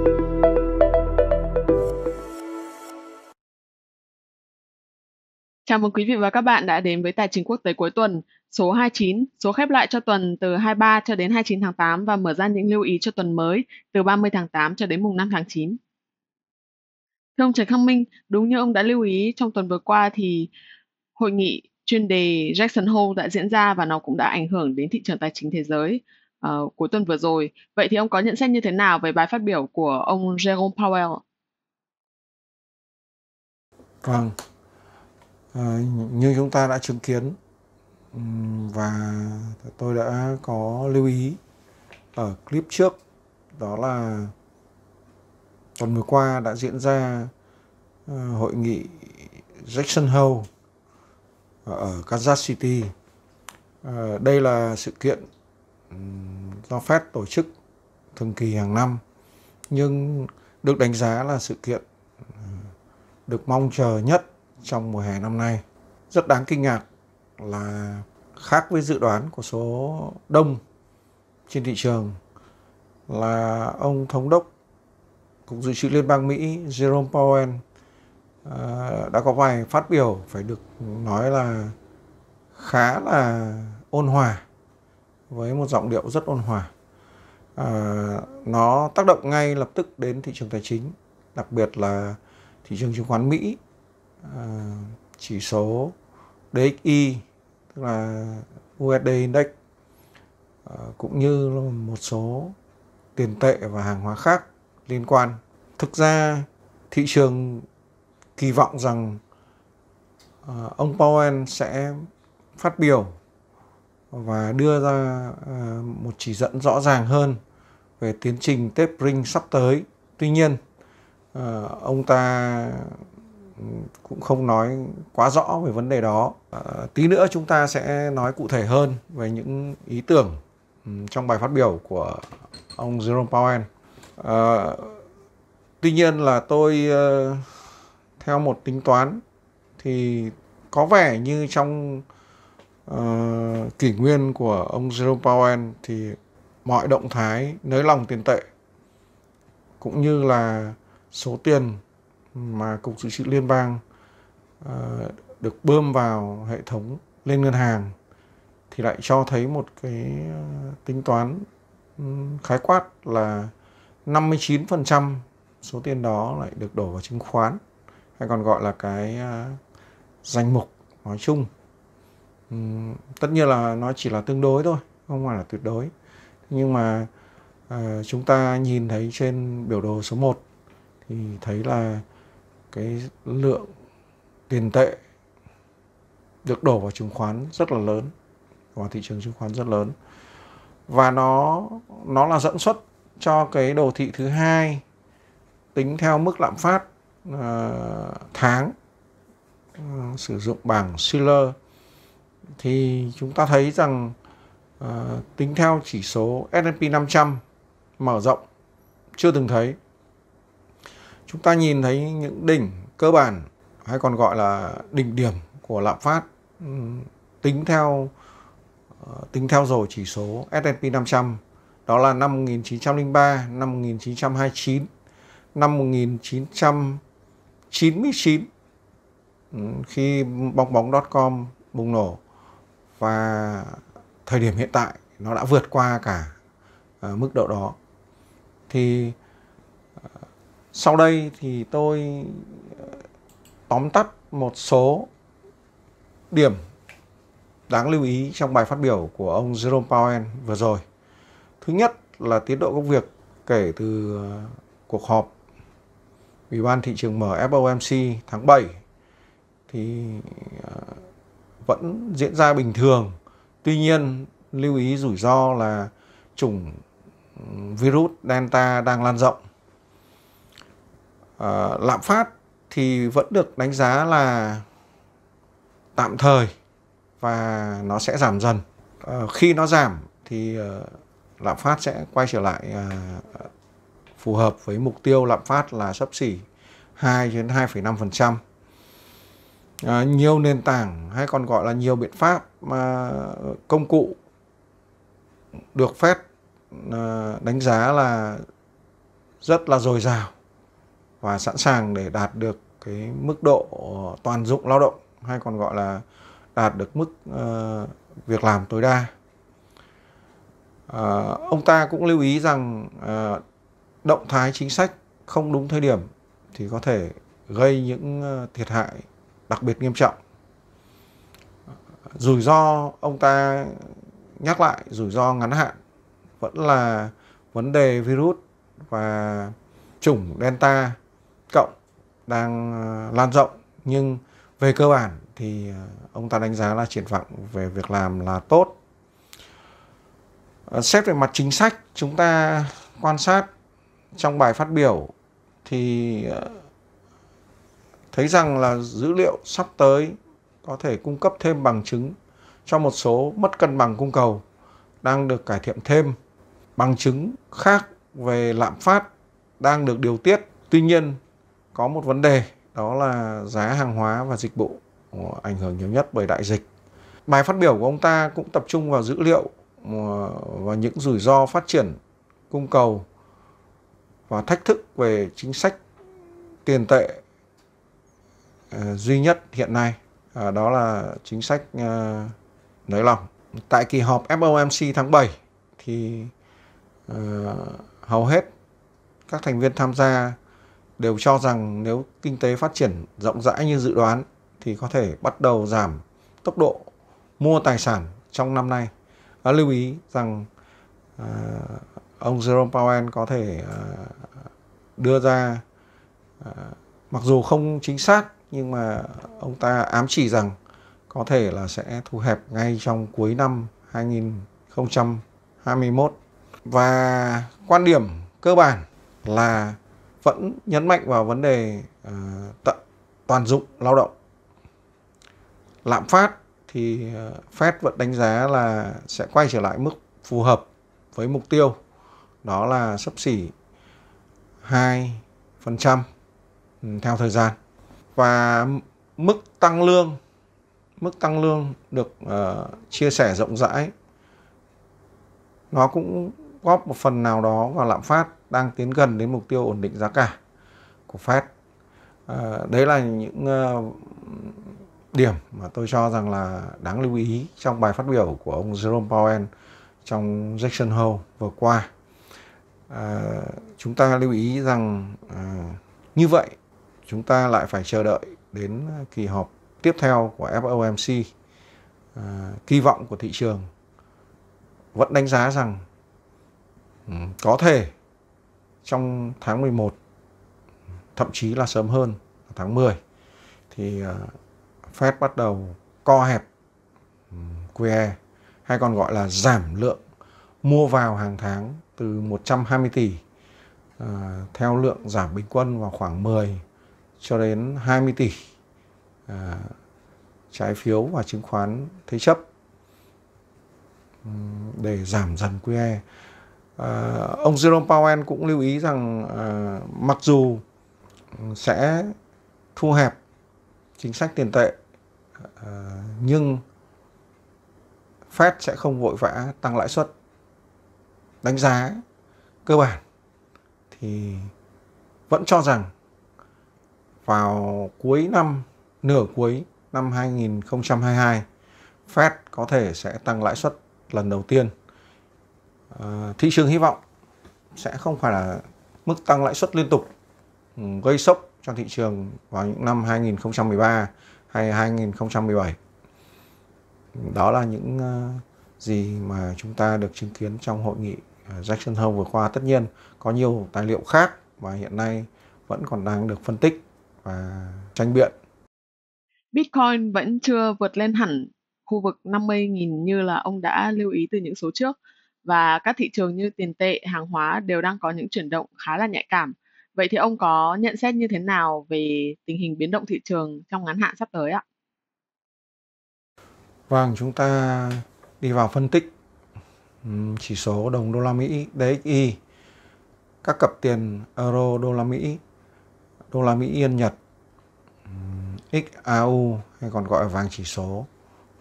Chào mừng quý vị và các bạn đã đến với Tài chính quốc tế cuối tuần số 29, số khép lại cho tuần từ 23 cho đến 29 tháng 8 và mở ra những lưu ý cho tuần mới từ 30 tháng 8 cho đến mùng 5 tháng 9. Thưa ông Trần Khang Minh, đúng như ông đã lưu ý trong tuần vừa qua thì hội nghị chuyên đề Jackson Hole đã diễn ra và nó cũng đã ảnh hưởng đến thị trường tài chính thế giới cuối tuần vừa rồi. Vậy thì ông có nhận xét như thế nào về bài phát biểu của ông Jerome Powell? Vâng, như chúng ta đã chứng kiến và tôi đã có lưu ý ở clip trước, đó là tuần vừa qua đã diễn ra hội nghị Jackson Hole ở Kansas City. Đây là sự kiện do Fed tổ chức thường kỳ hàng năm, nhưng được đánh giá là sự kiện được mong chờ nhất trong mùa hè năm nay. Rất đáng kinh ngạc là khác với dự đoán của số đông trên thị trường là ông thống đốc Cục Dự trữ Liên bang Mỹ Jerome Powell đã có vài phát biểu phải được nói là khá là ôn hòa, với một giọng điệu rất ôn hòa. Nó tác động ngay lập tức đến thị trường tài chính, đặc biệt là thị trường chứng khoán Mỹ. Chỉ số DXY, tức là USD Index, cũng như một số tiền tệ và hàng hóa khác liên quan. Thực ra thị trường kỳ vọng rằng ông Powell sẽ phát biểu và đưa ra một chỉ dẫn rõ ràng hơn về tiến trình tapering sắp tới. Tuy nhiên, ông ta cũng không nói quá rõ về vấn đề đó. Tí nữa chúng ta sẽ nói cụ thể hơn về những ý tưởng trong bài phát biểu của ông Jerome Powell. Tuy nhiên là tôi theo một tính toán thì có vẻ như trong kỷ nguyên của ông Jerome Powell thì mọi động thái nới lỏng tiền tệ cũng như là số tiền mà Cục Dự trữ Liên bang được bơm vào hệ thống lên ngân hàng thì lại cho thấy một cái tính toán khái quát là 59% số tiền đó lại được đổ vào chứng khoán, hay còn gọi là cái danh mục nói chung. Tất nhiên là nó chỉ là tương đối thôi, không phải là tuyệt đối. Nhưng mà chúng ta nhìn thấy trên biểu đồ số 1 thì thấy là cái lượng tiền tệ được đổ vào chứng khoán rất là lớn, vào thị trường chứng khoán rất lớn. Và nó là dẫn xuất cho cái đồ thị thứ hai tính theo mức lạm phát tháng, sử dụng bảng Shiller. Thì chúng ta thấy rằng tính theo chỉ số S&P 500 mở rộng chưa từng thấy, chúng ta nhìn thấy những đỉnh cơ bản, hay còn gọi là đỉnh điểm của lạm phát tính theo rồi chỉ số S&P 500, đó là năm 1903, năm 1929, năm 1999 khi bong bóng.com bùng nổ, và thời điểm hiện tại nó đã vượt qua cả mức độ đó. Thì sau đây thì tôi tóm tắt một số điểm đáng lưu ý trong bài phát biểu của ông Jerome Powell vừa rồi. Thứ nhất là tiến độ công việc kể từ cuộc họp Ủy ban thị trường mở FOMC tháng 7 thì vẫn diễn ra bình thường. Tuy nhiên, lưu ý rủi ro là chủng virus Delta đang lan rộng. Lạm phát thì vẫn được đánh giá là tạm thời và nó sẽ giảm dần. Khi nó giảm thì lạm phát sẽ quay trở lại phù hợp với mục tiêu lạm phát là xấp xỉ 2 đến 2,5%. Nhiều nền tảng, hay còn gọi là nhiều biện pháp công cụ được Fed đánh giá là rất là dồi dào và sẵn sàng để đạt được cái mức độ toàn dụng lao động, hay còn gọi là đạt được mức việc làm tối đa. Ông ta cũng lưu ý rằng động thái chính sách không đúng thời điểm thì có thể gây những thiệt hại đặc biệt nghiêm trọng. Rủi ro, ông ta nhắc lại rủi ro ngắn hạn vẫn là vấn đề virus và chủng Delta cộng đang lan rộng, nhưng về cơ bản thì ông ta đánh giá là triển vọng về việc làm là tốt. Xét về mặt chính sách, chúng ta quan sát trong bài phát biểu thì thấy rằng là dữ liệu sắp tới có thể cung cấp thêm bằng chứng cho một số mất cân bằng cung cầu đang được cải thiện thêm. Bằng chứng khác về lạm phát đang được điều tiết. Tuy nhiên, có một vấn đề, đó là giá hàng hóa và dịch vụ ảnh hưởng nhiều nhất bởi đại dịch. Bài phát biểu của ông ta cũng tập trung vào dữ liệu và những rủi ro phát triển cung cầu và thách thức về chính sách tiền tệ duy nhất hiện nay, đó là chính sách nới lỏng. Tại kỳ họp FOMC tháng 7 thì hầu hết các thành viên tham gia đều cho rằng nếu kinh tế phát triển rộng rãi như dự đoán thì có thể bắt đầu giảm tốc độ mua tài sản trong năm nay. Lưu ý rằng ông Jerome Powell có thể đưa ra, mặc dù không chính xác, nhưng mà ông ta ám chỉ rằng có thể là sẽ thu hẹp ngay trong cuối năm 2021. Và quan điểm cơ bản là vẫn nhấn mạnh vào vấn đề toàn dụng lao động. Lạm phát thì Fed vẫn đánh giá là sẽ quay trở lại mức phù hợp với mục tiêu, đó là xấp xỉ 2% theo thời gian. Và mức tăng lương được chia sẻ rộng rãi, nó cũng góp một phần nào đó vào lạm phát đang tiến gần đến mục tiêu ổn định giá cả của Fed. Đấy là những điểm mà tôi cho rằng là đáng lưu ý trong bài phát biểu của ông Jerome Powell trong Jackson Hole vừa qua. Chúng ta lưu ý rằng như vậy chúng ta lại phải chờ đợi đến kỳ họp tiếp theo của FOMC. Kỳ vọng của thị trường vẫn đánh giá rằng có thể trong tháng 11, thậm chí là sớm hơn tháng 10, thì Fed bắt đầu co hẹp QE, hay còn gọi là giảm lượng mua vào hàng tháng từ 120 tỷ theo lượng giảm bình quân vào khoảng 10 cho đến 20 tỷ trái phiếu và chứng khoán thế chấp để giảm dần QE. Ông Jerome Powell cũng lưu ý rằng mặc dù sẽ thu hẹp chính sách tiền tệ, nhưng Fed sẽ không vội vã tăng lãi suất. Đánh giá cơ bản thì vẫn cho rằng vào nửa cuối năm 2022, Fed có thể sẽ tăng lãi suất lần đầu tiên. Thị trường hy vọng sẽ không phải là mức tăng lãi suất liên tục gây sốc cho thị trường vào những năm 2013 hay 2017. Đó là những gì mà chúng ta được chứng kiến trong hội nghị Jackson Hole vừa qua. Tất nhiên có nhiều tài liệu khác và hiện nay vẫn còn đang được phân tích và tranh biện. Bitcoin vẫn chưa vượt lên hẳn khu vực 50.000 như là ông đã lưu ý từ những số trước, và các thị trường như tiền tệ, hàng hóa đều đang có những chuyển động khá là nhạy cảm. Vậy thì ông có nhận xét như thế nào về tình hình biến động thị trường trong ngắn hạn sắp tới ạ? Vâng, chúng ta đi vào phân tích chỉ số đồng đô la Mỹ DXY, các cặp tiền euro, đô la Mỹ yên Nhật, XAU hay còn gọi là vàng chỉ số,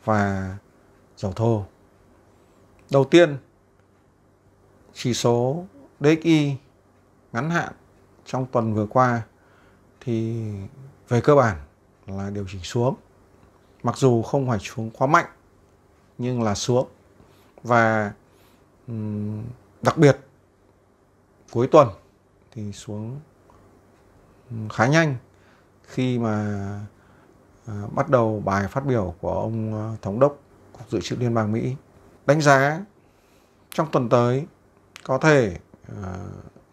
và dầu thô. Đầu tiên, chỉ số DXY ngắn hạn trong tuần vừa qua thì về cơ bản là điều chỉnh xuống. Mặc dù không phải xuống quá mạnh nhưng là xuống. Và đặc biệt cuối tuần thì xuống khá nhanh khi mà bắt đầu bài phát biểu của ông Thống đốc Cục Dự trữ Liên bang Mỹ. Đánh giá trong tuần tới có thể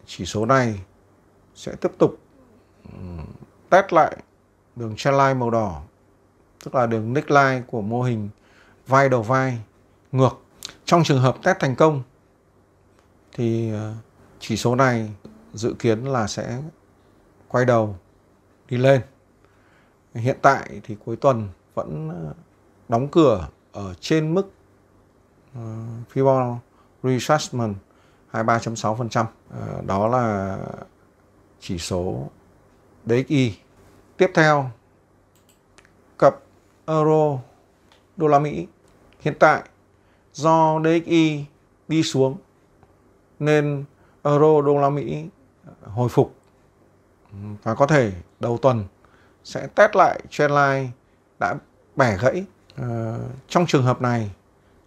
chỉ số này sẽ tiếp tục test lại đường trendline màu đỏ, tức là đường neckline của mô hình vai đầu vai ngược. Trong trường hợp test thành công thì chỉ số này dự kiến là sẽ quay đầu đi lên. Hiện tại thì cuối tuần vẫn đóng cửa ở trên mức Fibonacci retracement 23.6%. Đó là chỉ số DXY. Tiếp theo, cặp euro đô la Mỹ. Hiện tại do DXY đi xuống nên euro đô la Mỹ hồi phục và có thể đầu tuần sẽ test lại trendline đã bẻ gãy. Trong trường hợp này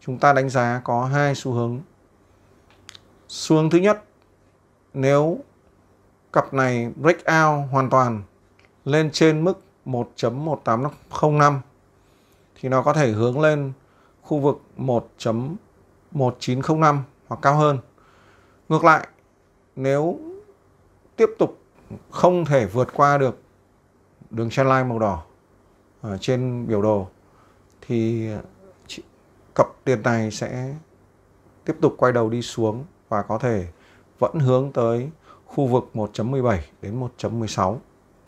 chúng ta đánh giá có hai xu hướng. Xu hướng thứ nhất, nếu cặp này break out hoàn toàn lên trên mức 1.1805 thì nó có thể hướng lên khu vực 1.1905 hoặc cao hơn. Ngược lại, nếu tiếp tục không thể vượt qua được đường trendline màu đỏ ở trên biểu đồ thì cặp tiền này sẽ tiếp tục quay đầu đi xuống và có thể vẫn hướng tới khu vực 1.17 đến 1.16,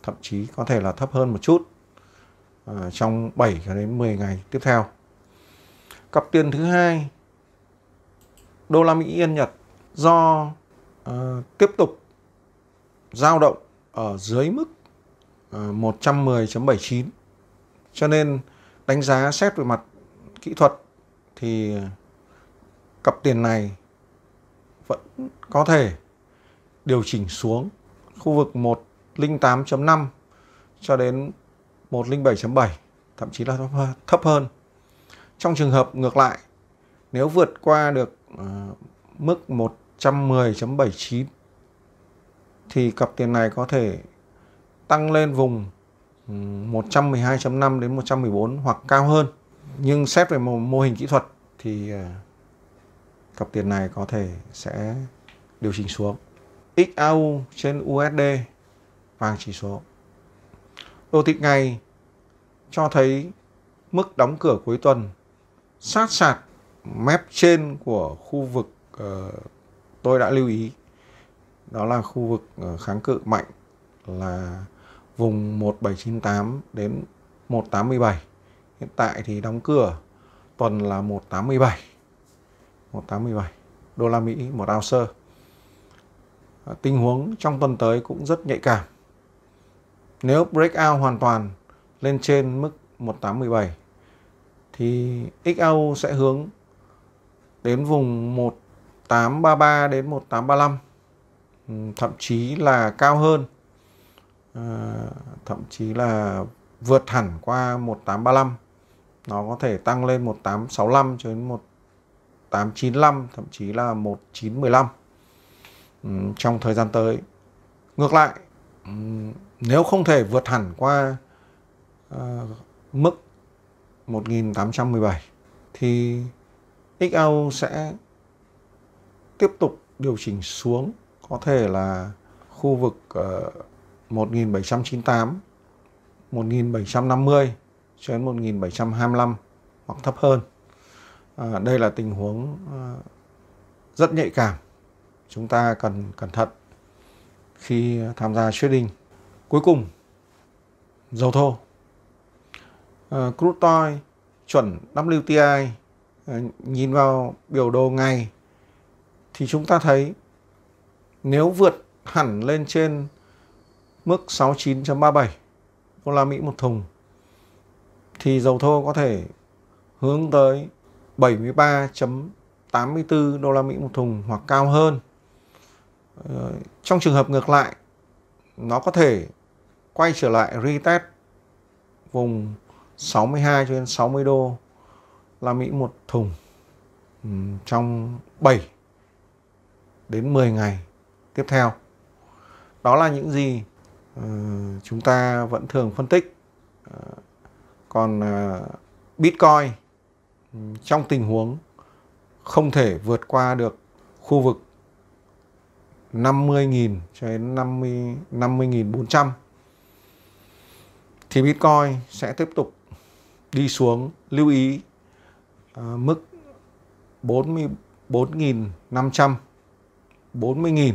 thậm chí có thể là thấp hơn một chút trong 7 đến 10 ngày tiếp theo. Cặp tiền thứ hai, đô la Mỹ Yên Nhật, do tiếp tục dao động ở dưới mức 110.79, cho nên đánh giá xét về mặt kỹ thuật thì cặp tiền này vẫn có thể điều chỉnh xuống khu vực 108.5 cho đến 107.7, thậm chí là thấp hơn. Trong trường hợp ngược lại, nếu vượt qua được mức 110.79 thì cặp tiền này có thể tăng lên vùng 112.5 đến 114 hoặc cao hơn. Nhưng xét về mô hình kỹ thuật thì cặp tiền này có thể sẽ điều chỉnh xuống. XAU trên USD, vàng chỉ số. Đồ thị ngày cho thấy mức đóng cửa cuối tuần sát sạt mép trên của khu vực tôi đã lưu ý. Đó là khu vực kháng cự mạnh là vùng 1798 đến 187. Hiện tại thì đóng cửa tuần là 187 đô la Mỹ một ounce. Tình huống trong tuần tới cũng rất nhạy cảm. Nếu breakout hoàn toàn lên trên mức 1817 thì XAU sẽ hướng đến vùng 1833 đến 1835, thậm chí là cao hơn, thậm chí là vượt hẳn qua 1835. Nó có thể tăng lên 1865 cho đến 1895, thậm chí là 1915 trong thời gian tới. Ngược lại, nếu không thể vượt hẳn qua mức 1817 thì XAU sẽ tiếp tục điều chỉnh xuống, có thể là khu vực 1798, 1750 cho đến 1725 hoặc thấp hơn. Đây là tình huống rất nhạy cảm. Chúng ta cần cẩn thận khi tham gia trading. Cuối cùng, dầu thô. Crude oil chuẩn WTI, nhìn vào biểu đồ ngày thì chúng ta thấy nếu vượt hẳn lên trên mức 69.37 đô la Mỹ một thùng thì dầu thô có thể hướng tới 73.84 đô la Mỹ một thùng hoặc cao hơn. Trong trường hợp ngược lại, nó có thể quay trở lại retest vùng 62 cho đến 60 đô la Mỹ một thùng trong 7 đến 10 ngày tiếp theo. Đó là những gì chúng ta vẫn thường phân tích. Còn Bitcoin trong tình huống không thể vượt qua được khu vực 50.000 cho đến 50.400 thì Bitcoin sẽ tiếp tục đi xuống. Lưu ý mức 44.500, 40.000,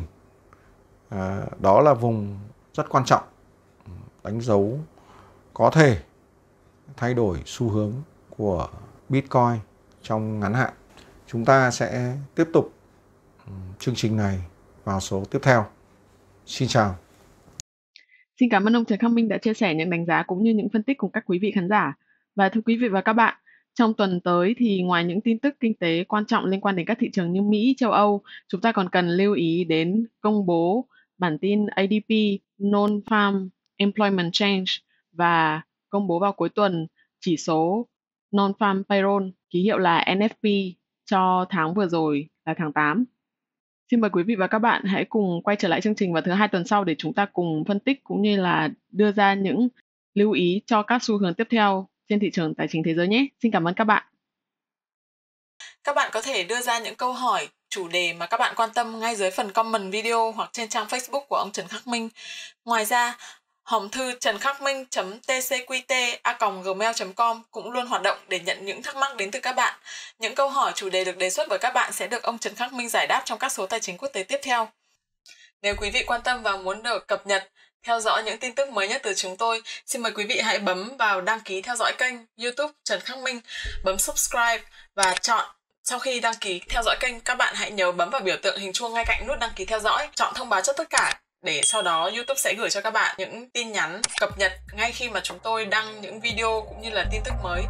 đó là vùng rất quan trọng, đánh dấu có thể thay đổi xu hướng của Bitcoin trong ngắn hạn. Chúng ta sẽ tiếp tục chương trình này vào số tiếp theo. Xin chào. Xin cảm ơn ông Trần Khắc Minh đã chia sẻ những đánh giá cũng như những phân tích cùng các quý vị khán giả. Và thưa quý vị và các bạn, trong tuần tới thì ngoài những tin tức kinh tế quan trọng liên quan đến các thị trường như Mỹ, châu Âu, chúng ta còn cần lưu ý đến công bố bản tin ADP Non-Farm Employment Change và công bố vào cuối tuần chỉ số Non-Farm Payroll, ký hiệu là NFP cho tháng vừa rồi là tháng 8. Xin mời quý vị và các bạn hãy cùng quay trở lại chương trình vào thứ Hai tuần sau để chúng ta cùng phân tích cũng như là đưa ra những lưu ý cho các xu hướng tiếp theo trên thị trường tài chính thế giới nhé. Xin cảm ơn các bạn. Các bạn có thể đưa ra những câu hỏi, chủ đề mà các bạn quan tâm ngay dưới phần comment video hoặc trên trang Facebook của ông Trần Khắc Minh. Ngoài ra, hòm thư trần-khắc-minh.tcqt@gmail.com cũng luôn hoạt động để nhận những thắc mắc đến từ các bạn. Những câu hỏi, chủ đề được đề xuất bởi các bạn sẽ được ông Trần Khắc Minh giải đáp trong các số tài chính quốc tế tiếp theo. Nếu quý vị quan tâm và muốn được cập nhật, theo dõi những tin tức mới nhất từ chúng tôi, xin mời quý vị hãy bấm vào đăng ký theo dõi kênh YouTube Trần Khắc Minh, bấm subscribe và chọn. Sau khi đăng ký theo dõi kênh, các bạn hãy nhớ bấm vào biểu tượng hình chuông ngay cạnh nút đăng ký theo dõi, chọn thông báo cho tất cả để sau đó YouTube sẽ gửi cho các bạn những tin nhắn cập nhật ngay khi mà chúng tôi đăng những video cũng như là tin tức mới.